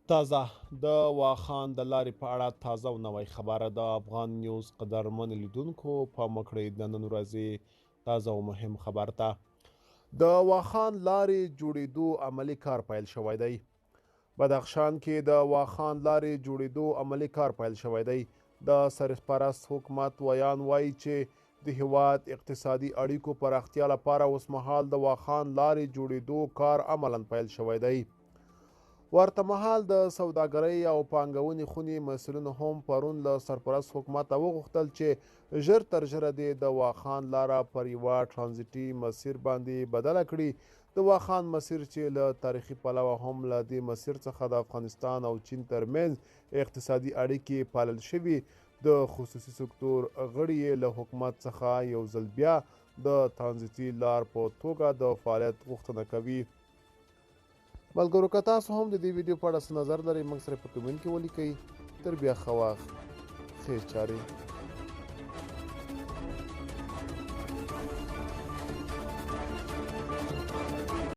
تازه د واخان د لارې په اړه تازه او نوی خبره د افغان نیوز قدرمن لیدونکو پام وکړئ د نن ورځې تازه او مهم خبر ته د واخان لارې جوړېدو عملی کار پیل شوی دی. بدخشان کې د واخان لارې جوړېدو عملی کار پیل شوی دی. د سرپرست حکومت ویان وایي چې د هیواد اقتصادي اړیکو پراختیا لپاره اوسمهال د واخان لارې جوړېدو کار عملا پیل شوی دی. ورته مهال د سوداګرۍ او پانګونې خونې مسؤلینو هم پرون له سرپرست حکومته وغوښتل چې ژر تر ژره دې د واخان لاره پر یوه ټرانزیټي مسیر باندې بدله کړي. د واخان مسیر چې له تاریخي پلوه هم له دې مسیر څخه د افغانستان او چین ترمنځ اقتصادي اړیکې پالل شوي، د خصوصي سکتور غړي یې له حکومت څخه یو ځل بیا د ترانزیټي لار په توګه د فعالیت غوښتنه کوي. ملګرو که تاسو هم د دې ویډیو په اړه څه نظر لرئ موږ سره په کمنټ کې ولیکئ. تر بیا ښه وخت، ښې چارې.